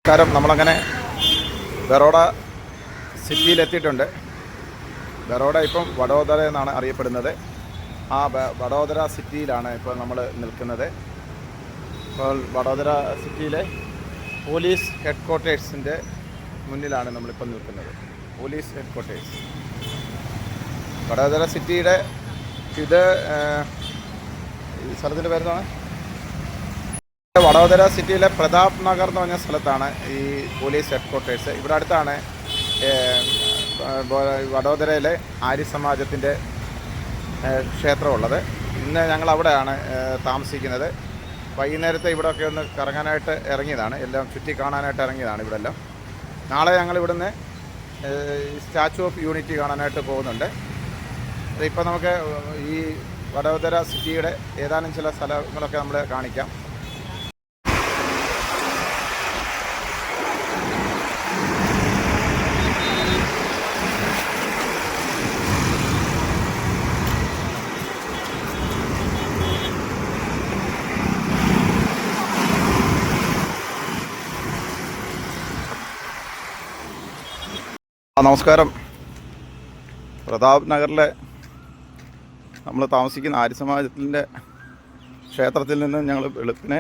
കാരണം നമ്മളങ്ങനെ ബറോഡ സിറ്റിയിലെത്തിയിട്ടുണ്ട്. ബറോഡ ഇപ്പം വഡോദര എന്നാണ് അറിയപ്പെടുന്നത്. ആ വഡോദര സിറ്റിയിലാണ് ഇപ്പോൾ നമ്മൾ നിൽക്കുന്നത്. ഇപ്പോൾ വഡോദര സിറ്റിയിലെ പോലീസ് ഹെഡ് ക്വാർട്ടേഴ്സിൻ്റെ മുന്നിലാണ് നമ്മളിപ്പോൾ നിൽക്കുന്നത്. പോലീസ് ഹെഡ് ക്വാർട്ടേഴ്സ് വഡോദര സിറ്റിയുടെ ഇത് സ്ഥലത്തിൻ്റെ പേരെന്താണ്? വഡോദര സിറ്റിയിലെ പ്രതാപ് നഗർ എന്ന് പറഞ്ഞ സ്ഥലത്താണ് ഈ പോലീസ് ഹെഡ് ക്വാർട്ടേഴ്സ്. ഇവിടെ അടുത്താണ് വഡോദരയിലെ ആര്യ സമാജത്തിൻ്റെ ക്ഷേത്രമുള്ളത്. ഇന്ന് ഞങ്ങൾ അവിടെയാണ് താമസിക്കുന്നത്. വൈകുന്നേരത്തെ ഇവിടെയൊക്കെ ഒന്ന് കറങ്ങാനായിട്ട് ഇറങ്ങിയതാണ്, എല്ലാം ചുറ്റി കാണാനായിട്ട് ഇറങ്ങിയതാണ് ഇവിടെ എല്ലാം. നാളെ ഞങ്ങൾ ഇവിടുന്ന് സ്റ്റാച്യു ഓഫ് യൂണിറ്റി കാണാനായിട്ട് പോകുന്നുണ്ട്. ഇപ്പോൾ നമുക്ക് ഈ വഡോദര സിറ്റിയുടെ ഏതാനും ചില സ്ഥലങ്ങളൊക്കെ നമ്മൾ കാണിക്കാം. നമസ്കാരം. പ്രതാപ് നഗറിലെ നമ്മൾ താമസിക്കുന്ന ആര്യ സമാജത്തിൻ്റെ ക്ഷേത്രത്തിൽ നിന്ന് ഞങ്ങൾ വെളുപ്പിന്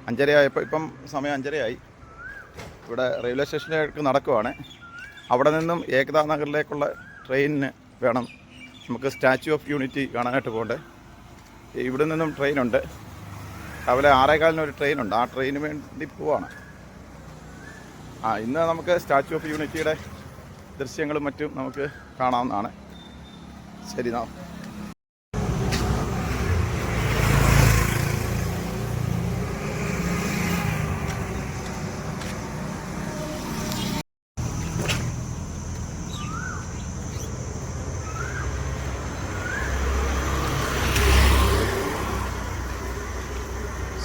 5:30 ഇപ്പം സമയം 5:30 ഇവിടെ റെയിൽവേ സ്റ്റേഷനിലേക്ക് നടക്കുവാണ്. അവിടെ നിന്നും ഏകതാ നഗറിലേക്കുള്ള ട്രെയിനിന് വേണം നമുക്ക് സ്റ്റാച്യു ഓഫ് യൂണിറ്റി കാണാനായിട്ട് പോകണ്ടേ. ഇവിടെ നിന്നും ട്രെയിനുണ്ട്. രാവിലെ 6:15 ഒരു ട്രെയിനുണ്ട്. ആ ട്രെയിന് വേണ്ടി പോവാണ്. ഇന്ന് നമുക്ക് സ്റ്റാച്യു ഓഫ് യൂണിറ്റിയുടെ ദൃശ്യങ്ങളും മറ്റും നമുക്ക് കാണാവുന്നതാണ്. ശരി,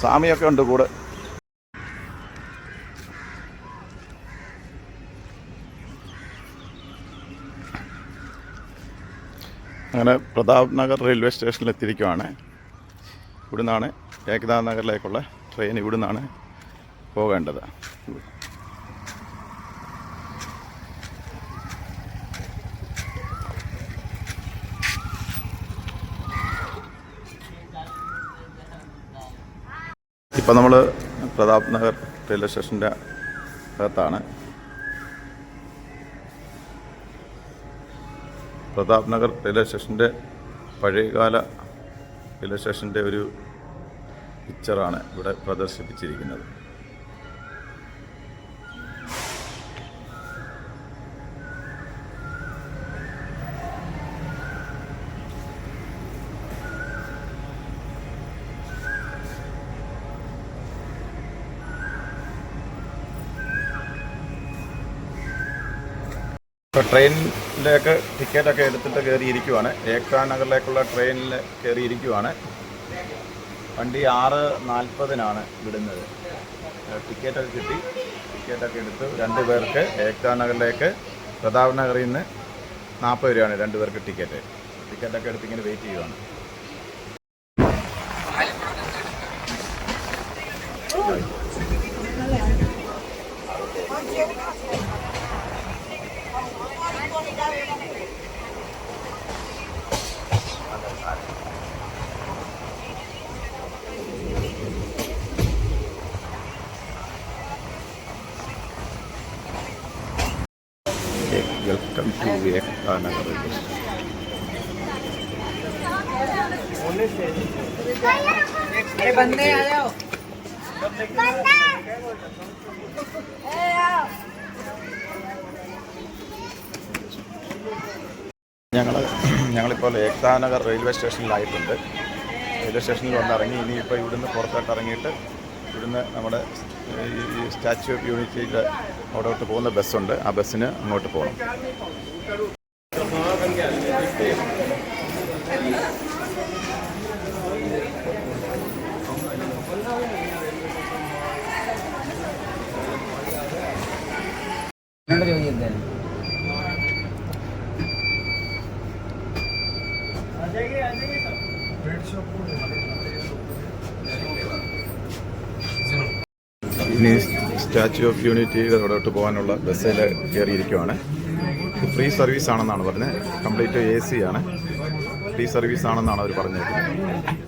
സ്വാമിയൊക്കെ ഉണ്ട് കൂടെ. അങ്ങനെ പ്രതാപ് നഗർ റെയിൽവേ സ്റ്റേഷനിൽ എത്തിയിരിക്കുകയാണ്. ഇവിടുന്നാണ് ഏകതാ നഗറിലേക്കുള്ള ട്രെയിൻ ഇവിടുന്നാണ് പോകേണ്ടത്. ഇപ്പം നമ്മൾ പ്രതാപ് നഗർ റെയിൽവേ സ്റ്റേഷൻ്റെ അകത്താണ്. പ്രതാപ് നഗർ റെയിൽവേ സ്റ്റേഷൻ്റെ പഴയകാല റെയിൽവേ സ്റ്റേഷൻ്റെ ഒരു പിക്ചറാണ് ഇവിടെ പ്രദർശിപ്പിച്ചിരിക്കുന്നത്. ഇപ്പോൾ ട്രെയിനിലേക്ക് ടിക്കറ്റൊക്കെ എടുത്തിട്ട് കയറിയിരിക്കുവാണ്. ഏകതാ നഗറിലേക്കുള്ള ട്രെയിനിൽ കയറിയിരിക്കുവാണ്. വണ്ടി 6:40 വിടുന്നത്. ടിക്കറ്റൊക്കെ കിട്ടി. ടിക്കറ്റൊക്കെ എടുത്ത് 2 പേർക്ക് ഏകതാ നഗറിലേക്ക് പ്രതാപ് നഗറിൽ നിന്ന് 40 രൂപയാണ് 2 പേർക്ക് ടിക്കറ്റ്. ടിക്കറ്റൊക്കെ എടുത്ത് ഇങ്ങനെ വെയിറ്റ് ചെയ്യുവാണ്. Welcome to Ekta Nagar railway ഞങ്ങളിപ്പോൾ ഏകതാ നഗർ റെയിൽവേ സ്റ്റേഷനിലായിട്ടുണ്ട്. റെയിൽവേ സ്റ്റേഷനിൽ വന്നിറങ്ങി. ഇനിയിപ്പോൾ ഇവിടുന്ന് പുറത്തോട്ട് ഇറങ്ങിയിട്ട് ഇവിടുന്ന് നമ്മുടെ ഈ സ്റ്റാച്യു ഓഫ് യൂണിറ്റിയുടെ അവിടോട്ട് പോകുന്ന ബസ്സുണ്ട്. ആ ബസ്സിന് അങ്ങോട്ട് പോകണം. ഇനി സ്റ്റാച്യു ഓഫ് യൂണിറ്റി അവിടോട്ട് പോകാനുള്ള ബസ്സിൽ കയറിയിരിക്കുവാണ്. ഇത് ഫ്രീ സർവീസ് ആണെന്നാണ് പറഞ്ഞത്. കംപ്ലീറ്റ് AC ആണ്. ഫ്രീ സർവീസ് ആണെന്നാണ് അവർ പറഞ്ഞിരിക്കുന്നത്.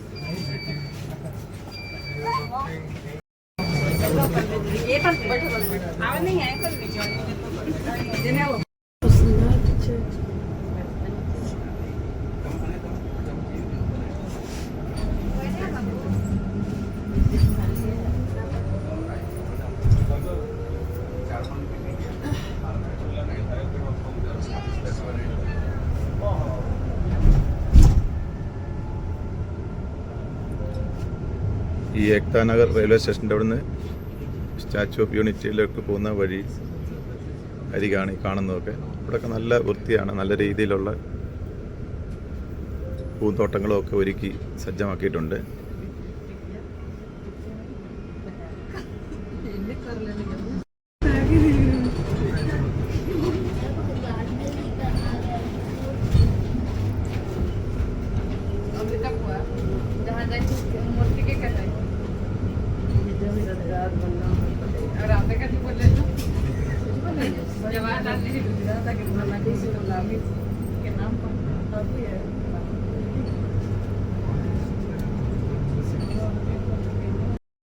ഈ ഏക്താ നഗർ റെയിൽവേ സ്റ്റേഷൻ്റെ അവിടുന്ന് സ്റ്റാച്യു ഓഫ് യൂണിറ്റിയിലേക്ക് പോകുന്ന വഴി അരികാണ് ഈ കാണുന്നതൊക്കെ. ഇവിടെയൊക്കെ നല്ല വൃത്തിയാണ്. നല്ല രീതിയിലുള്ള പൂന്തോട്ടങ്ങളും ഒക്കെ ഒരുക്കി സജ്ജമാക്കിയിട്ടുണ്ട്.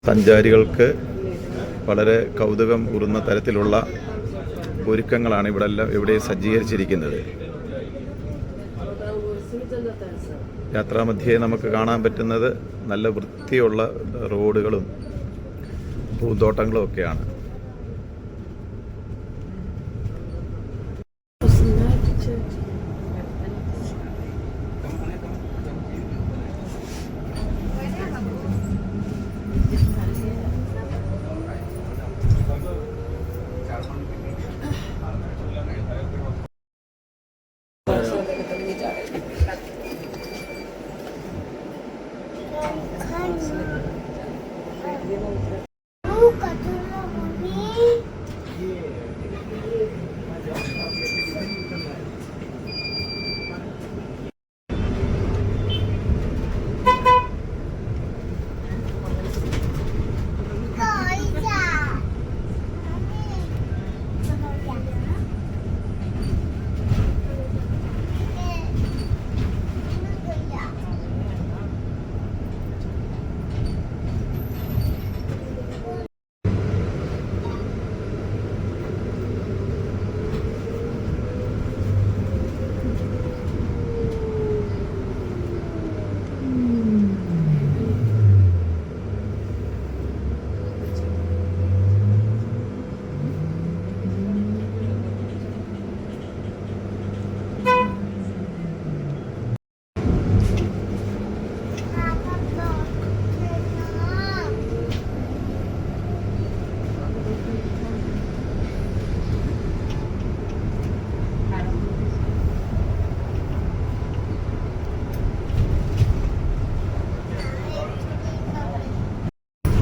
സഞ്ചാരികൾക്ക് വളരെ കൗതുകം ഊറുന്ന തരത്തിലുള്ള ഒരുക്കങ്ങളാണ് ഇവിടെ സജ്ജീകരിച്ചിരിക്കുന്നത്. യാത്രാമധ്യേ നമുക്ക് കാണാൻ പറ്റുന്നത് നല്ല വൃത്തിയുള്ള റോഡുകളും പൂന്തോട്ടങ്ങളും ഒക്കെയാണ്.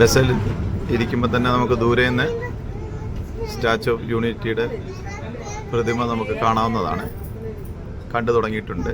ബസ്സിൽ ഇരിക്കുമ്പോൾ തന്നെ നമുക്ക് ദൂരെ നിന്ന് സ്റ്റാച്യു ഓഫ് യൂണിറ്റിയുടെ പ്രതിമ നമുക്ക് കാണാവുന്നതാണ്. കണ്ടു തുടങ്ങിയിട്ടുണ്ട്.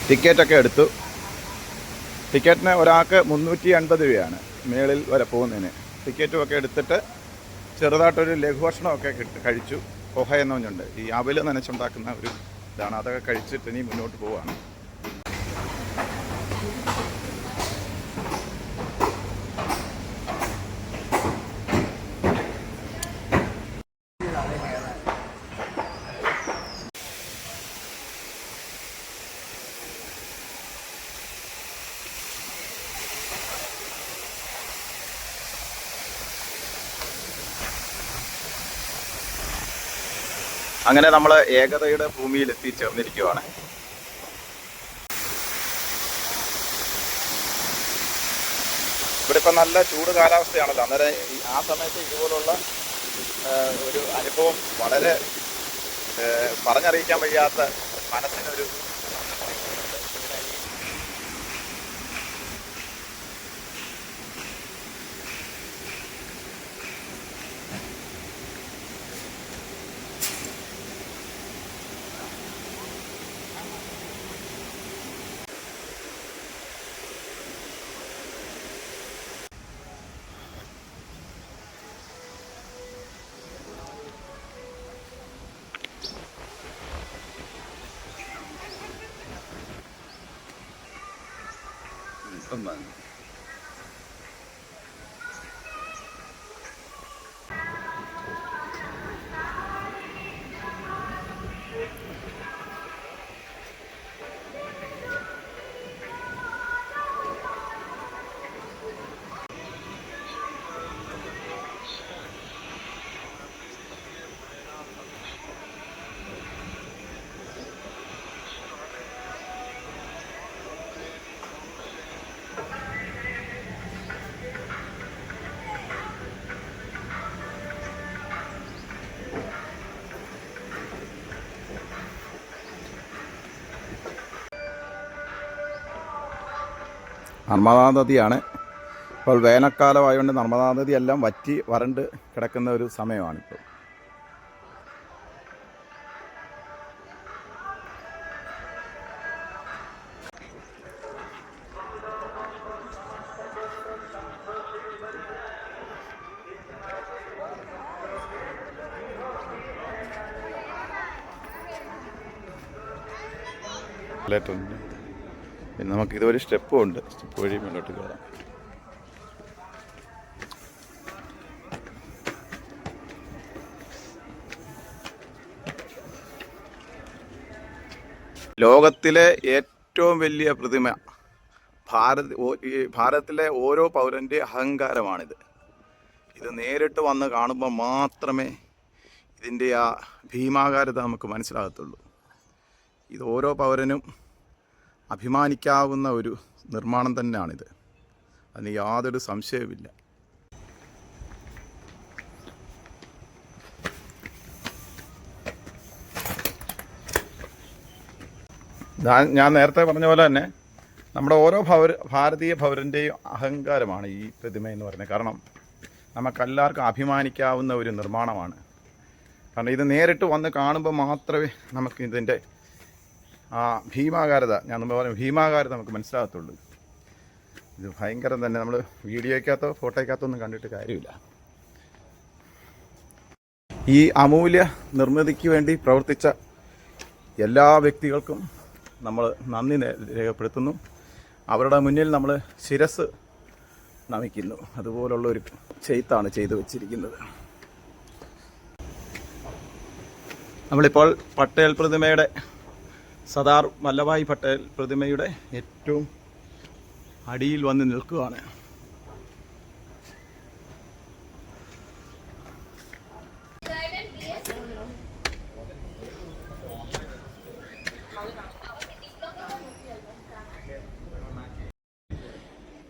ടിക്കറ്റൊക്കെ എടുത്തു. ടിക്കറ്റിന് ഒരാൾക്ക് 350 രൂപയാണ് മേളിൽ വരെ പോകുന്നതിന്. ടിക്കറ്റുമൊക്കെ എടുത്തിട്ട് ചെറുതായിട്ടൊരു ലഘുഭക്ഷണമൊക്കെ കഴിച്ചു. പൊഹ എന്ന് പറഞ്ഞുണ്ട്, ഈ അവല് നനച്ചുണ്ടാക്കുന്ന ഒരു ഇതാണ്. അതൊക്കെ കഴിച്ചിട്ട് ഇനി മുന്നോട്ട് പോവുകയാണ്. അങ്ങനെ നമ്മൾ ഏകതയുടെ ഭൂമിയിൽ എത്തിച്ചേർന്നിരിക്കുകയാണ്. ഇവിടെ ഇപ്പം നല്ല ചൂട് കാലാവസ്ഥയാണല്ലോ. അന്നേരം ആ സമയത്ത് ഇതുപോലുള്ള ഒരു അനുഭവം വളരെ പറഞ്ഞറിയിക്കാൻ വയ്യാത്ത മനസ്സിനൊരു നർമ്മദാ നദിയാണ്. ഇപ്പോൾ വേനൽക്കാലമായതുകൊണ്ട് നർമ്മദാ നദി എല്ലാം വറ്റി വരണ്ട് കിടക്കുന്ന ഒരു സമയമാണിപ്പോൾ. പിന്നെ നമുക്ക് ഇതുവരെ സ്റ്റെപ്പും ഉണ്ട്, സ്റ്റെപ്പ് വഴി മുന്നോട്ട് കയറാം. ലോകത്തിലെ ഏറ്റവും വലിയ പ്രതിമ ഭാരതത്തിലെ ഓരോ പൗരൻ്റെ അഹങ്കാരമാണിത്. ഇത് നേരിട്ട് വന്ന് കാണുമ്പോൾ മാത്രമേ ഇതിൻ്റെ ആ ഭീമാകാരത നമുക്ക് മനസ്സിലാകത്തുള്ളൂ. ഇത് ഓരോ പൗരനും അഭിമാനിക്കാവുന്ന ഒരു നിർമ്മാണം തന്നെയാണിത്, അതിന് യാതൊരു സംശയവുമില്ല. ഞാൻ നേരത്തെ പറഞ്ഞ പോലെ തന്നെ നമ്മുടെ ഓരോ ഭാരതീയ പൗരൻ്റെയും അഹങ്കാരമാണ് ഈ പ്രതിമ എന്ന് പറയുന്നത്. കാരണം നമുക്കെല്ലാവർക്കും അഭിമാനിക്കാവുന്ന ഒരു നിർമ്മാണമാണ്. കാരണം ഇത് നേരിട്ട് വന്ന് കാണുമ്പോൾ മാത്രമേ നമുക്ക് ഇതിൻ്റെ ആ ഭീമാകാരത, ഞാൻ നമ്മൾ പറഞ്ഞു ഭീമാകാരത നമുക്ക് മനസ്സിലാകത്തുള്ളൂ. ഇത് ഭയങ്കരം തന്നെ. നമ്മൾ വീഡിയോയ്ക്കകത്തോ ഫോട്ടോയ്ക്കകത്തോ ഒന്നും കണ്ടിട്ട് കാര്യമില്ല. ഈ അമൂല്യ നിർമ്മിതിക്ക് വേണ്ടി പ്രവർത്തിച്ച എല്ലാ വ്യക്തികൾക്കും നമ്മൾ നന്ദി രേഖപ്പെടുത്തുന്നു. അവരുടെ മുന്നിൽ നമ്മൾ ശിരസ് നമിക്കുന്നു. അതുപോലുള്ളൊരു ചെയ്ത്താണ് ചെയ്തു വച്ചിരിക്കുന്നത്. നമ്മളിപ്പോൾ പട്ടേൽ പ്രതിമയുടെ, സർദാർ വല്ലഭായ് പട്ടേൽ പ്രതിമയുടെ ഏറ്റവും അടിയിൽ വന്ന് നിൽക്കുകയാണ്.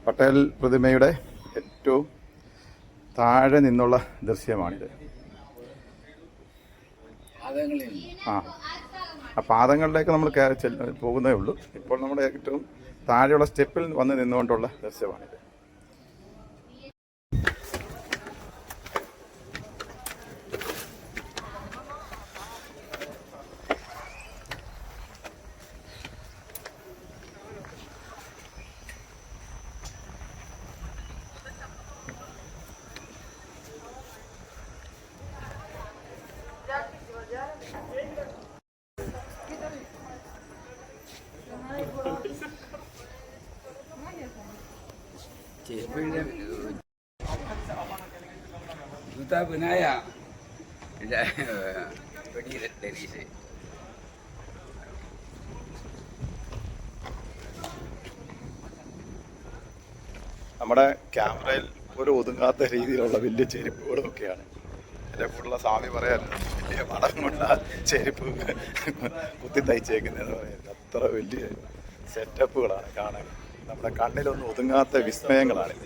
പട്ടേൽ പ്രതിമയുടെ ഏറ്റവും താഴെ നിന്നുള്ള ദൃശ്യമാണിത്. ആ പാദങ്ങളിലേക്ക് നമ്മൾ പോകുന്നേ ഉള്ളൂ. ഇപ്പോൾ നമ്മുടെ ഏറ്റവും താഴെയുള്ള സ്റ്റെപ്പിൽ വന്ന് നിന്നുകൊണ്ടുള്ള ദൃശ്യമാണിത്. Juta Benaya pergi dari sini. നമ്മുടെ ക്യാമറയിൽ ഒരു ഒതുങ്ങാത്ത രീതിയിലുള്ള വലിയ ചെരുപ്പുകളും ഒക്കെയാണ്. എൻ്റെ കൂടെയുള്ള സ്വാമി പറയാറുണ്ട്, വലിയ പടം കൊണ്ട ചെരുപ്പ് കുത്തി തയ്ച്ചേക്കുന്നതെന്ന് പറയുന്നത്. അത്ര വലിയ സെറ്റപ്പുകളാണ് കാണാൻ. നമ്മുടെ കണ്ണിലൊന്നും ഒതുങ്ങാത്ത വിസ്മയങ്ങളാണ്.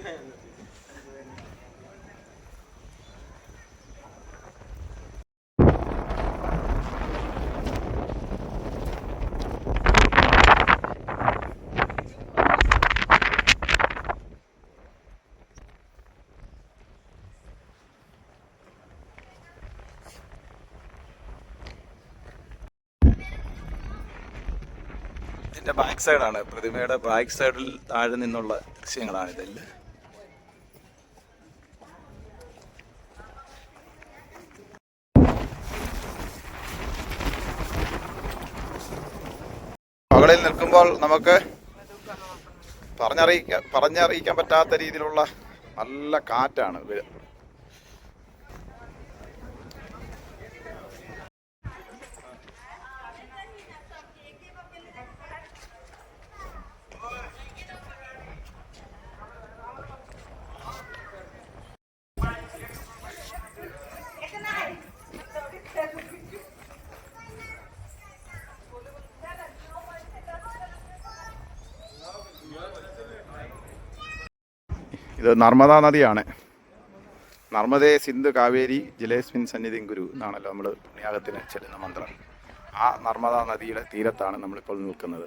ഇതിൻ്റെ ബാക്ക് സൈഡാണ്, പ്രതിമയുടെ ബാക്ക് സൈഡിൽ താഴെ നിന്നുള്ള ദൃശ്യങ്ങളാണ് ഇതിൽ. മുകളിൽ നിൽക്കുമ്പോൾ നമുക്ക് പറഞ്ഞറിയിക്കാൻ പറ്റാത്ത രീതിയിലുള്ള നല്ല കാറ്റാണ്. ഇത് നർമ്മദാ നദിയാണ്. നർമ്മദേ സിന്ധു കാവേരി ജലേസ്മിൻ സന്നിധിം ഗുരു എന്നാണല്ലോ നമ്മൾ പുണ്യാഹത്തിന് ചെല്ലുന്ന മന്ത്രം. ആ നർമ്മദാ നദിയുടെ തീരത്താണ് നമ്മളിപ്പോൾ നിൽക്കുന്നത്.